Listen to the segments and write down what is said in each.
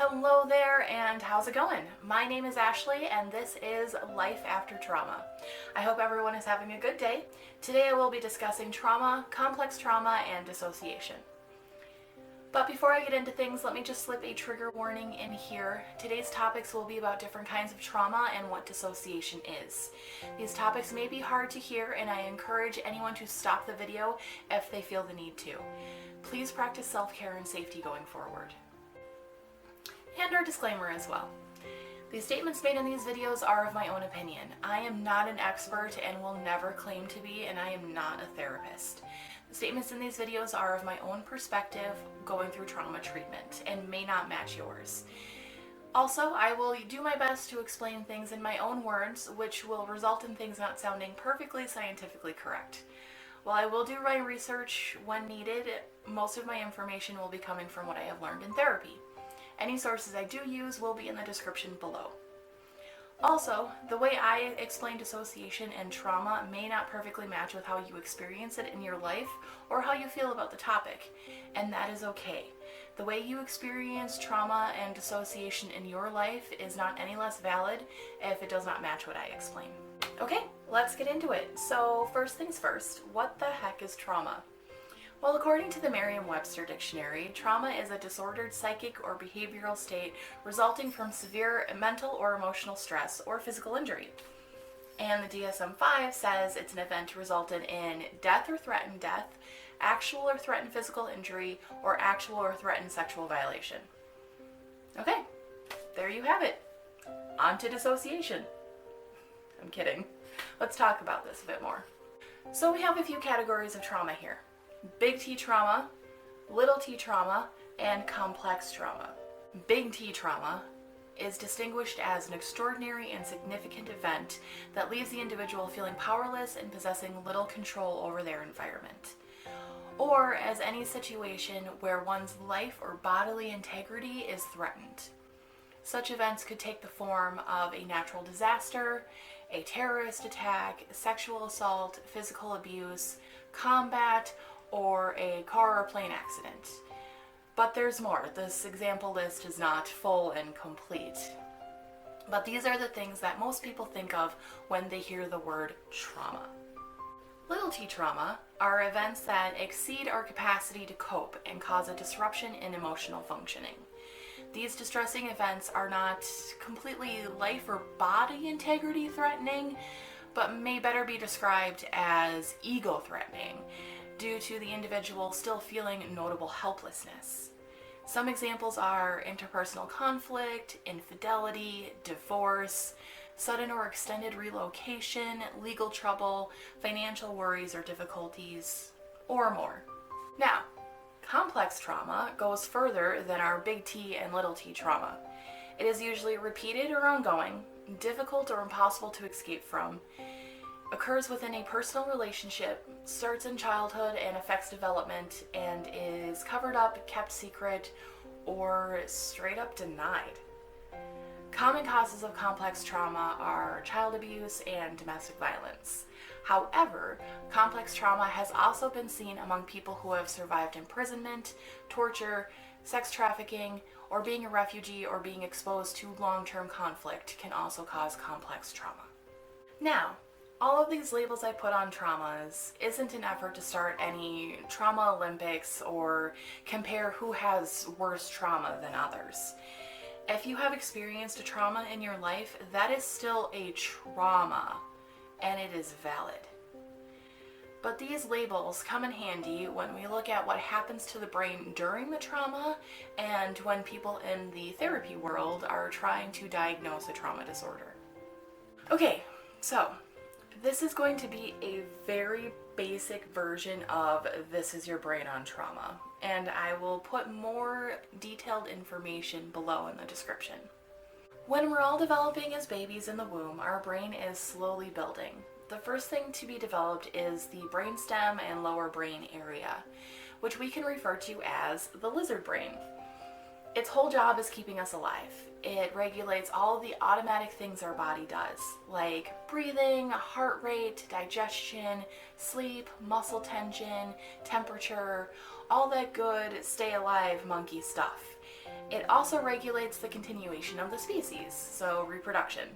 Hello there, and how's it going? My name is Ashley, and this is Life After Trauma. I hope everyone is having a good day. Today I will be discussing trauma, complex trauma, and dissociation. But before I get into things, let me just slip a trigger warning in here. Today's topics will be about different kinds of trauma and what dissociation is. These topics may be hard to hear, and I encourage anyone to stop the video if they feel the need to. Please practice self-care and safety going forward. And our disclaimer as well. The statements made in these videos are of my own opinion. I am not an expert and will never claim to be, and I am not a therapist. The statements in these videos are of my own perspective going through trauma treatment and may not match yours. Also, I will do my best to explain things in my own words, which will result in things not sounding perfectly scientifically correct. While I will do my research when needed, most of my information will be coming from what I have learned in therapy. Any sources I do use will be in the description below. Also, the way I explain dissociation and trauma may not perfectly match with how you experience it in your life or how you feel about the topic, and that is okay. The way you experience trauma and dissociation in your life is not any less valid if it does not match what I explain. Okay, let's get into it. So first things first, what the heck is trauma? Well, according to the Merriam-Webster dictionary, trauma is a disordered psychic or behavioral state resulting from severe mental or emotional stress or physical injury. And the DSM-5 says it's an event resulted in death or threatened death, actual or threatened physical injury, or actual or threatened sexual violation. Okay, there you have it. On to dissociation. I'm kidding. Let's talk about this a bit more. So we have a few categories of trauma here. Big T trauma, little t trauma, and complex trauma. Big T trauma is distinguished as an extraordinary and significant event that leaves the individual feeling powerless and possessing little control over their environment, or as any situation where one's life or bodily integrity is threatened. Such events could take the form of a natural disaster, a terrorist attack, sexual assault, physical abuse, combat, or a car or plane accident. But there's more. This example list is not full and complete. But these are the things that most people think of when they hear the word trauma. Little t trauma are events that exceed our capacity to cope and cause a disruption in emotional functioning. These distressing events are not completely life or body integrity threatening, but may better be described as ego threatening, due to the individual still feeling notable helplessness. Some examples are interpersonal conflict, infidelity, divorce, sudden or extended relocation, legal trouble, financial worries or difficulties, or more. Now, complex trauma goes further than our big T and little t trauma. It is usually repeated or ongoing, difficult or impossible to escape from, occurs within a personal relationship, starts in childhood and affects development, and is covered up, kept secret, or straight up denied. Common causes of complex trauma are child abuse and domestic violence. However, complex trauma has also been seen among people who have survived imprisonment, torture, sex trafficking, or being a refugee or being exposed to long-term conflict can also cause complex trauma. Now, all of these labels I put on traumas isn't an effort to start any trauma Olympics or compare who has worse trauma than others. If you have experienced a trauma in your life, that is still a trauma, and it is valid. But these labels come in handy when we look at what happens to the brain during the trauma and when people in the therapy world are trying to diagnose a trauma disorder. Okay, so this is going to be a very basic version of This Is Your Brain on Trauma, and I will put more detailed information below in the description. When we're all developing as babies in the womb, our brain is slowly building. The first thing to be developed is the brainstem and lower brain area, which we can refer to as the lizard brain. Its whole job is keeping us alive. It regulates all the automatic things our body does, like breathing, heart rate, digestion, sleep, muscle tension, temperature, all that good stay alive monkey stuff. It also regulates the continuation of the species, so reproduction.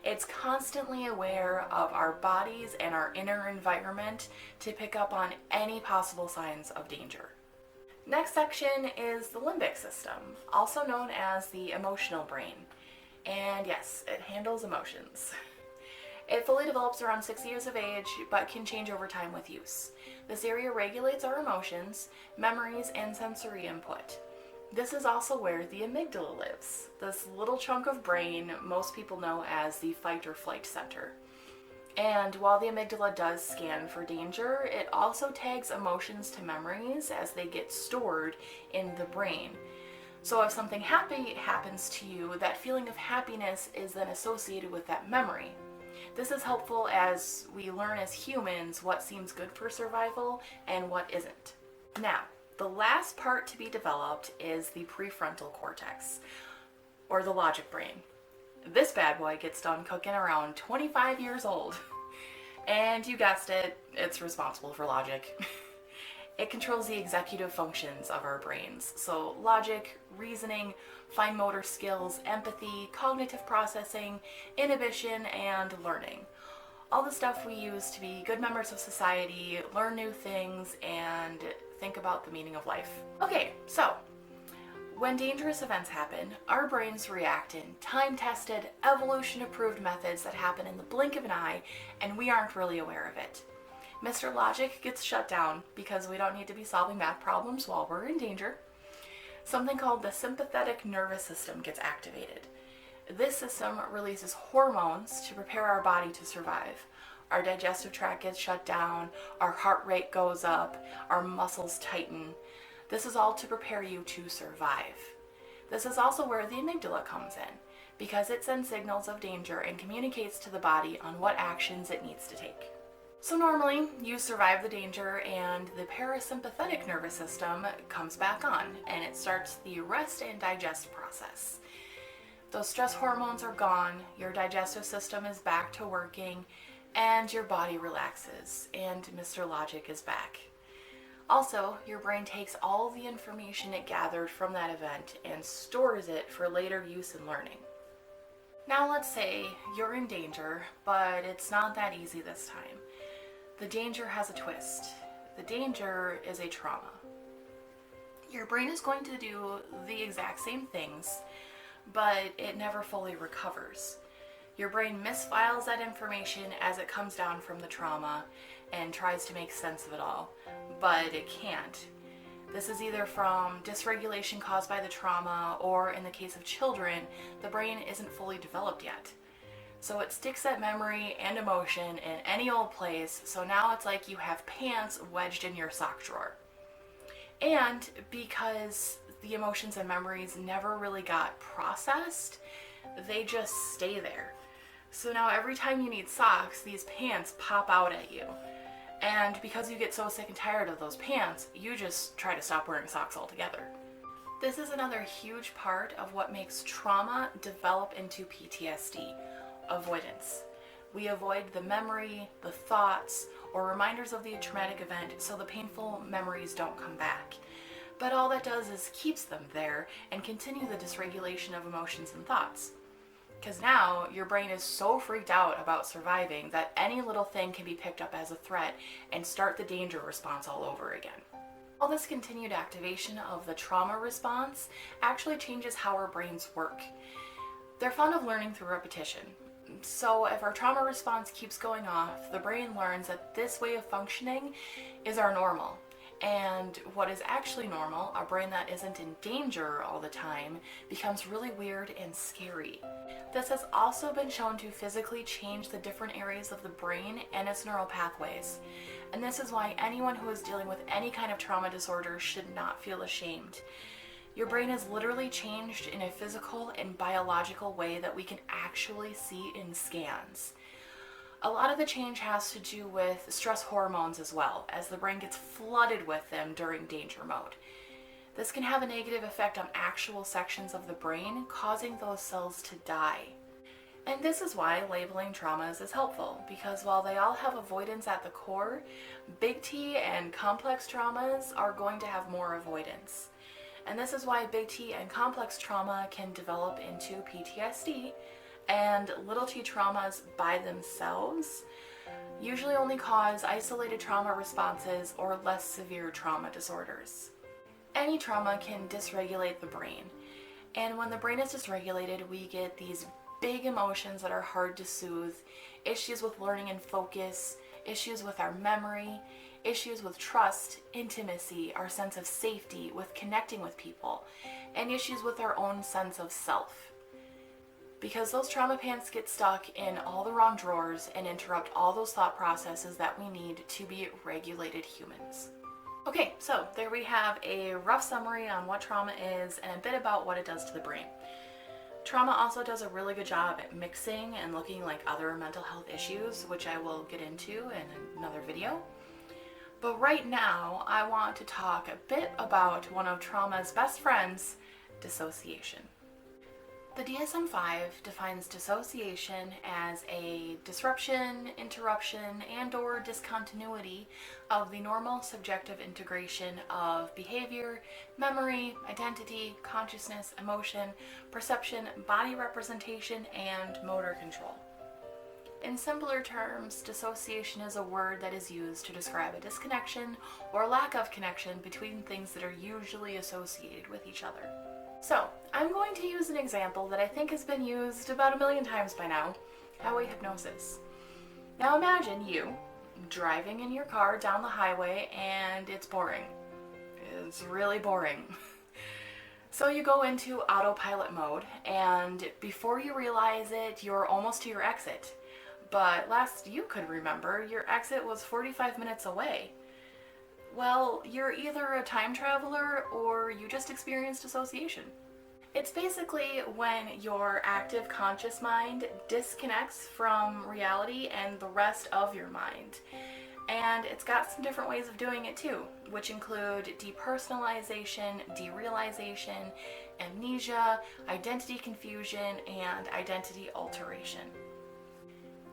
It's constantly aware of our bodies and our inner environment to pick up on any possible signs of danger. Next section is the limbic system, also known as the emotional brain. And yes, it handles emotions. It fully develops around 6 years of age, but can change over time with use. This area regulates our emotions, memories, and sensory input. This is also where the amygdala lives, this little chunk of brain most people know as the fight or flight center. And while the amygdala does scan for danger, it also tags emotions to memories as they get stored in the brain. So if something happy happens to you, that feeling of happiness is then associated with that memory. This is helpful as we learn as humans what seems good for survival and what isn't. Now, the last part to be developed is the prefrontal cortex, or the logic brain. This bad boy gets done cooking around 25 years old. And you guessed it, it's responsible for logic. It controls the executive functions of our brains. So logic, reasoning, fine motor skills, empathy, cognitive processing, inhibition, and learning. All the stuff we use to be good members of society, learn new things, and think about the meaning of life. Okay, so when dangerous events happen, our brains react in time-tested, evolution-approved methods that happen in the blink of an eye, and we aren't really aware of it. Mr. Logic gets shut down because we don't need to be solving math problems while we're in danger. Something called the sympathetic nervous system gets activated. This system releases hormones to prepare our body to survive. Our digestive tract gets shut down, our heart rate goes up, our muscles tighten. This is all to prepare you to survive. This is also where the amygdala comes in, because it sends signals of danger and communicates to the body on what actions it needs to take. So normally, you survive the danger and the parasympathetic nervous system comes back on, and it starts the rest and digest process. Those stress hormones are gone, your digestive system is back to working, and your body relaxes, and Mr. Logic is back. Also, your brain takes all the information it gathered from that event and stores it for later use in learning. Now let's say you're in danger, but it's not that easy this time. The danger has a twist. The danger is a trauma. Your brain is going to do the exact same things, but it never fully recovers. Your brain misfiles that information as it comes down from the trauma and tries to make sense of it all, but it can't. This is either from dysregulation caused by the trauma, or in the case of children, the brain isn't fully developed yet. So it sticks that memory and emotion in any old place, so now it's like you have pants wedged in your sock drawer. And because the emotions and memories never really got processed, they just stay there. So now every time you need socks, these pants pop out at you. And because you get so sick and tired of those pants, you just try to stop wearing socks altogether. This is another huge part of what makes trauma develop into PTSD, avoidance. We avoid the memory, the thoughts, or reminders of the traumatic event so the painful memories don't come back. But all that does is keeps them there and continue the dysregulation of emotions and thoughts. Because now your brain is so freaked out about surviving that any little thing can be picked up as a threat and start the danger response all over again. All this continued activation of the trauma response actually changes how our brains work. They're fond of learning through repetition. So if our trauma response keeps going off, the brain learns that this way of functioning is our normal. And what is actually normal, a brain that isn't in danger all the time, becomes really weird and scary. This has also been shown to physically change the different areas of the brain and its neural pathways. And this is why anyone who is dealing with any kind of trauma disorder should not feel ashamed. Your brain is literally changed in a physical and biological way that we can actually see in scans. A lot of the change has to do with stress hormones as well, as the brain gets flooded with them during danger mode. This can have a negative effect on actual sections of the brain, causing those cells to die. And this is why labeling traumas is helpful, because while they all have avoidance at the core, big T and complex traumas are going to have more avoidance. And this is why big T and complex trauma can develop into PTSD, and little t traumas by themselves usually only cause isolated trauma responses or less severe trauma disorders. Any trauma can dysregulate the brain, and when the brain is dysregulated, we get these big emotions that are hard to soothe, issues with learning and focus, issues with our memory, issues with trust, intimacy, our sense of safety, with connecting with people, and issues with our own sense of self. Because those trauma pants get stuck in all the wrong drawers and interrupt all those thought processes that we need to be regulated humans. Okay, so there we have a rough summary on what trauma is and a bit about what it does to the brain. Trauma also does a really good job at mixing and looking like other mental health issues, which I will get into in another video. But right now, I want to talk a bit about one of trauma's best friends, dissociation. The DSM-5 defines dissociation as a disruption, interruption, and/or discontinuity of the normal subjective integration of behavior, memory, identity, consciousness, emotion, perception, body representation, and motor control. In simpler terms, dissociation is a word that is used to describe a disconnection or lack of connection between things that are usually associated with each other. So, I'm going to use an example that I think has been used about 1 million times by now, Howie hypnosis. Now imagine you driving in your car down the highway and it's boring. It's really boring. So you go into autopilot mode, and before you realize it, you're almost to your exit. But last you could remember, your exit was 45 minutes away. Well, you're either a time traveler or you just experienced dissociation. It's basically when your active conscious mind disconnects from reality and the rest of your mind. And it's got some different ways of doing it too, which include depersonalization, derealization, amnesia, identity confusion, and identity alteration.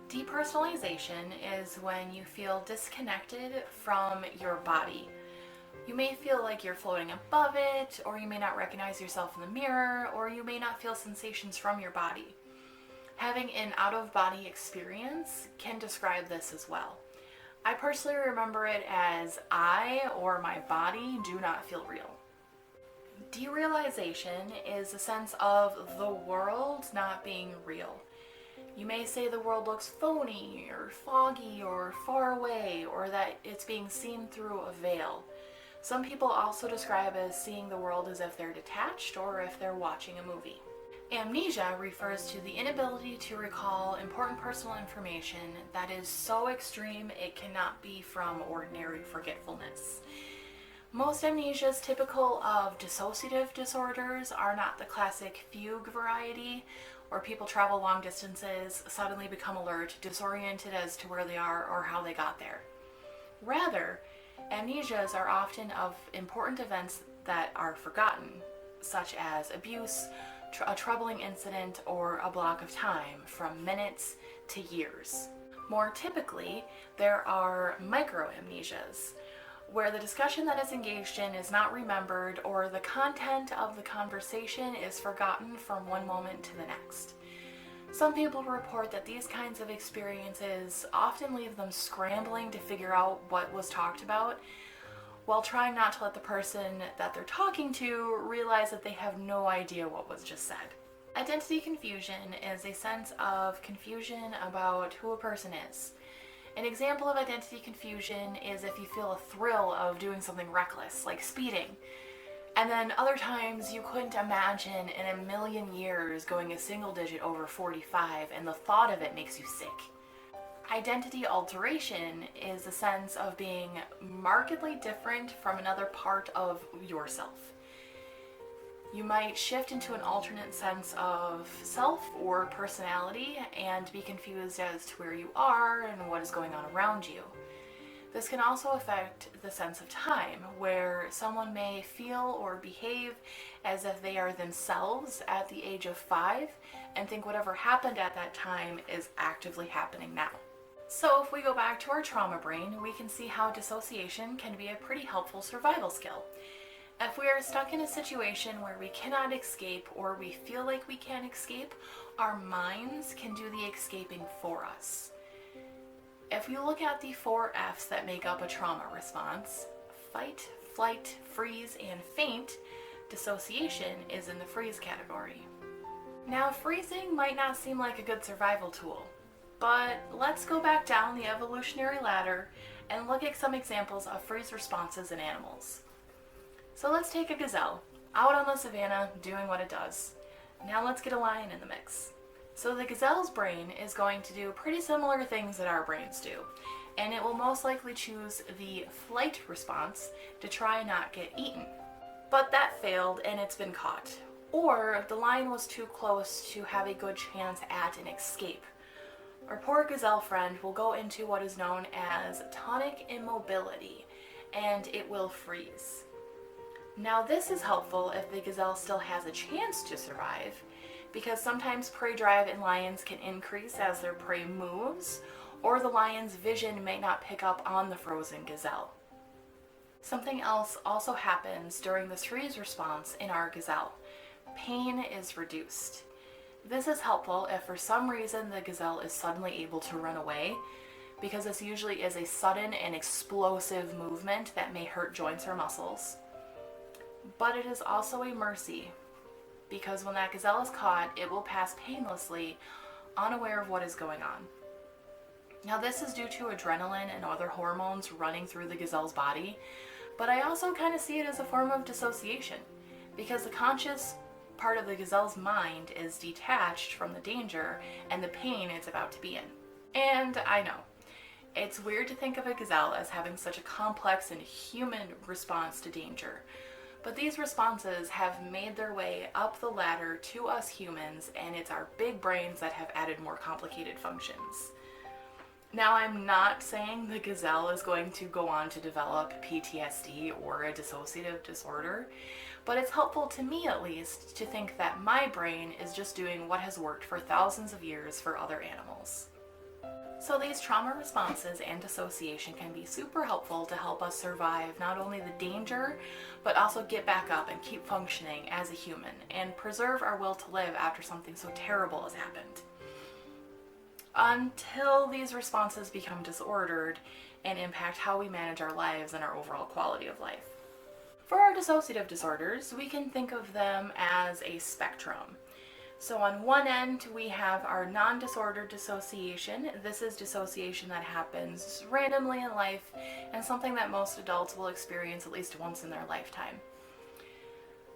Depersonalization is when you feel disconnected from your body. You may feel like you're floating above it, or you may not recognize yourself in the mirror, or you may not feel sensations from your body. Having an out-of-body experience can describe this as well. I personally remember it as I or my body do not feel real. Derealization is a sense of the world not being real. You may say the world looks phony or foggy or far away, or that it's being seen through a veil. Some people also describe as seeing the world as if they're detached or if they're watching a movie. Amnesia refers to the inability to recall important personal information that is so extreme it cannot be from ordinary forgetfulness. Most amnesias typical of dissociative disorders are not the classic fugue variety, where people travel long distances, suddenly become alert, disoriented as to where they are or how they got there. Rather, amnesias are often of important events that are forgotten, such as abuse, a troubling incident, or a block of time from minutes to years. More typically, there are microamnesias, where the discussion that is engaged in is not remembered or the content of the conversation is forgotten from one moment to the next. Some people report that these kinds of experiences often leave them scrambling to figure out what was talked about, while trying not to let the person that they're talking to realize that they have no idea what was just said. Identity confusion is a sense of confusion about who a person is. An example of identity confusion is if you feel a thrill of doing something reckless, like speeding, and then other times you couldn't imagine in 1,000,000 years going a single digit over 45, and the thought of it makes you sick. Identity alteration is a sense of being markedly different from another part of yourself. You might shift into an alternate sense of self or personality and be confused as to where you are and what is going on around you. This can also affect the sense of time, where someone may feel or behave as if they are themselves at the age of 5 and think whatever happened at that time is actively happening now. So if we go back to our trauma brain, we can see how dissociation can be a pretty helpful survival skill. If we are stuck in a situation where we cannot escape or we feel like we can't escape, our minds can do the escaping for us. If you look at the 4 F's that make up a trauma response, fight, flight, freeze, and faint, dissociation is in the freeze category. Now, freezing might not seem like a good survival tool, but let's go back down the evolutionary ladder and look at some examples of freeze responses in animals. So let's take a gazelle, out on the savannah doing what it does. Now let's get a lion in the mix. So the gazelle's brain is going to do pretty similar things that our brains do, and it will most likely choose the flight response to try and not get eaten. But that failed and it's been caught. Or the lion was too close to have a good chance at an escape. Our poor gazelle friend will go into what is known as tonic immobility, and it will freeze. Now this is helpful if the gazelle still has a chance to survive, because sometimes prey drive in lions can increase as their prey moves, or the lion's vision may not pick up on the frozen gazelle. Something else also happens during this freeze response in our gazelle. Pain is reduced. This is helpful if for some reason the gazelle is suddenly able to run away, because this usually is a sudden and explosive movement that may hurt joints or muscles. But it is also a mercy, because when that gazelle is caught, it will pass painlessly, unaware of what is going on. Now this is due to adrenaline and other hormones running through the gazelle's body, but I also kind of see it as a form of dissociation, because the conscious part of the gazelle's mind is detached from the danger and the pain it's about to be in. And I know, it's weird to think of a gazelle as having such a complex and human response to danger, but these responses have made their way up the ladder to us humans, and it's our big brains that have added more complicated functions. Now, I'm not saying the gazelle is going to go on to develop PTSD or a dissociative disorder, but it's helpful to me at least to think that my brain is just doing what has worked for thousands of years for other animals. So these trauma responses and dissociation can be super helpful to help us survive not only the danger, but also get back up and keep functioning as a human and preserve our will to live after something so terrible has happened. Until these responses become disordered and impact how we manage our lives and our overall quality of life. For our dissociative disorders, we can think of them as a spectrum. So on one end, we have our non-disordered dissociation. This is dissociation that happens randomly in life and something that most adults will experience at least once in their lifetime.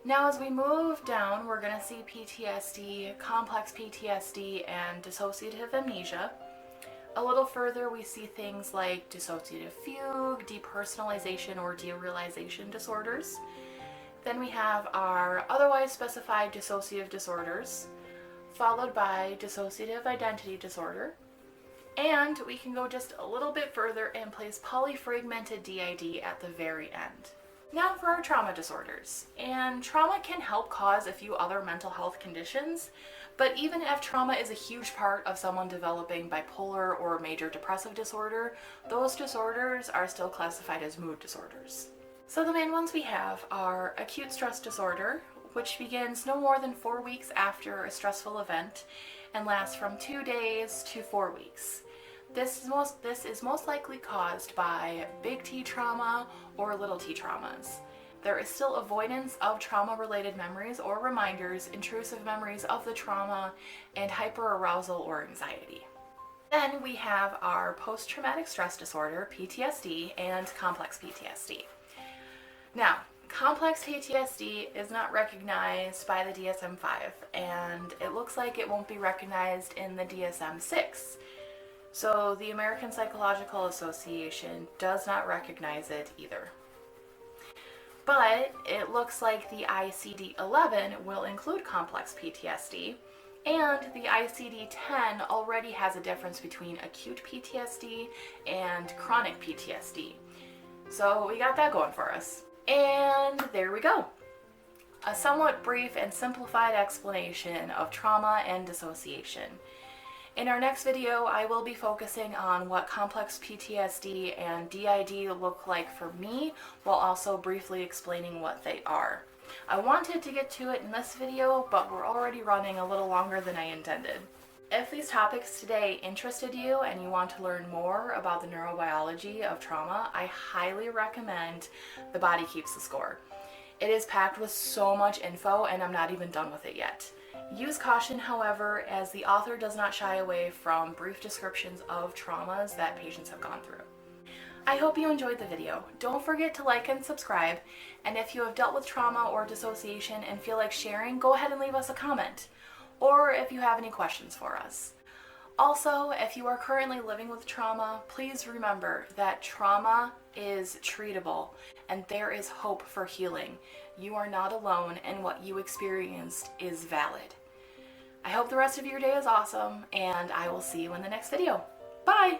Now, as we move down, we're going to see PTSD, complex PTSD, and dissociative amnesia. A little further, we see things like dissociative fugue, depersonalization, or derealization disorders. Then we have our otherwise specified dissociative disorders, followed by dissociative identity disorder. And we can go just a little bit further and place polyfragmented DID at the very end. Now for our trauma disorders. And trauma can help cause a few other mental health conditions, but even if trauma is a huge part of someone developing bipolar or major depressive disorder, those disorders are still classified as mood disorders. So the main ones we have are acute stress disorder, which begins no more than 4 weeks after a stressful event and lasts from 2 days to 4 weeks. This is most likely caused by big T trauma or little t traumas. There is still avoidance of trauma-related memories or reminders, intrusive memories of the trauma, and hyperarousal or anxiety. Then we have our post-traumatic stress disorder, PTSD, and complex PTSD. Now, complex PTSD is not recognized by the DSM-5, and it looks like it won't be recognized in the DSM-6. So the American Psychological Association does not recognize it either. But it looks like the ICD-11 will include complex PTSD, and the ICD-10 already has a difference between acute PTSD and chronic PTSD. So we got that going for us. And there we go. A somewhat brief and simplified explanation of trauma and dissociation. In our next video, I will be focusing on what complex PTSD and DID look like for me, while also briefly explaining what they are. I wanted to get to it in this video, but we're already running a little longer than I intended. If these topics today interested you and you want to learn more about the neurobiology of trauma, I highly recommend The Body Keeps the Score. It is packed with so much info and I'm not even done with it yet. Use caution, however, as the author does not shy away from brief descriptions of traumas that patients have gone through. I hope you enjoyed the video. Don't forget to like and subscribe, and if you have dealt with trauma or dissociation and feel like sharing, go ahead and leave us a comment, or if you have any questions for us. Also, if you are currently living with trauma, please remember that trauma is treatable and there is hope for healing. You are not alone and what you experienced is valid. I hope the rest of your day is awesome and I will see you in the next video. Bye!